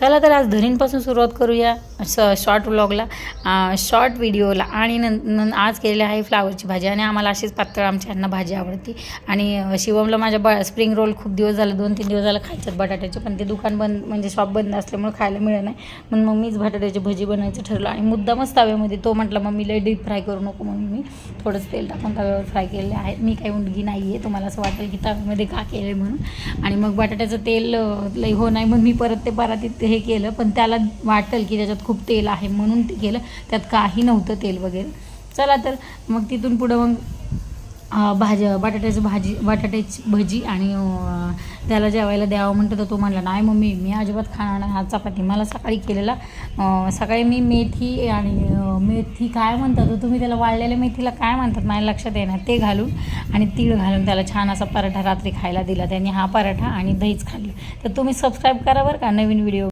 चला तर आज धनींपासून सुरुवात करूया शॉर्ट व्लॉगला, शॉर्ट व्हिडिओला. आणि आज केलेली आहे फ्लावरची भाजी. आणि आम्हाला अशीच पातळ आमच्या यांना भाजी आवडती. आणि शिवमला माझ्या स्प्रिंग रोल खूप दिवस झाले, 2-3 दिवस झाले खायच्यात बटाट्याचे, पण ते दुकान बंद म्हणजे शॉप बंद असल्यामुळे खायला मिळत नाही. म्हणून मग मीच बटाट्याची भजी बनायचं ठरलं. आणि मुद्दामच तव्यामध्ये तो म्हटला मम्मी लय डीप फ्राय करू नको, म्हणून मी थोडंसं तेल टाकून तव्यावर फ्राय केलेले आहे. मी काही उंडगी नाही आहे, तुम्हाला असं वाटेल की तव्यामध्ये का केलं म्हणून. आणि मग बटाट्याचं तेल लई हो नाही म्हणून मी परत ते परातीत हे केलं, पण त्याला वाटेल की त्याच्यात खूप तेल आहे म्हणून ते केलं. त्यात काही नव्हतं तेल वगैरे. चला तर मग तिथून पुढं मग बटाट्याची भजी. आणि त्याला जेवायला द्यावं म्हणतं तर तो म्हणला नाही मम्मी मी अजिबात खाणार नाही आज चपाती. मला सकाळी केलेला, सकाळी मी मेथी आणि मेथी काय म्हणतात तुम्ही त्याला, वाळलेल्या मेथीला काय म्हणतात माझ्या लक्षात येणार, ते घालून आणि तीळ घालून त्याला छान असा पराठा रात्री खायला दिला. त्यांनी हा पराठा आणि दहीच खाल्ली. तर तुम्ही सबस्क्राईब करा बरं का नवीन व्हिडिओ.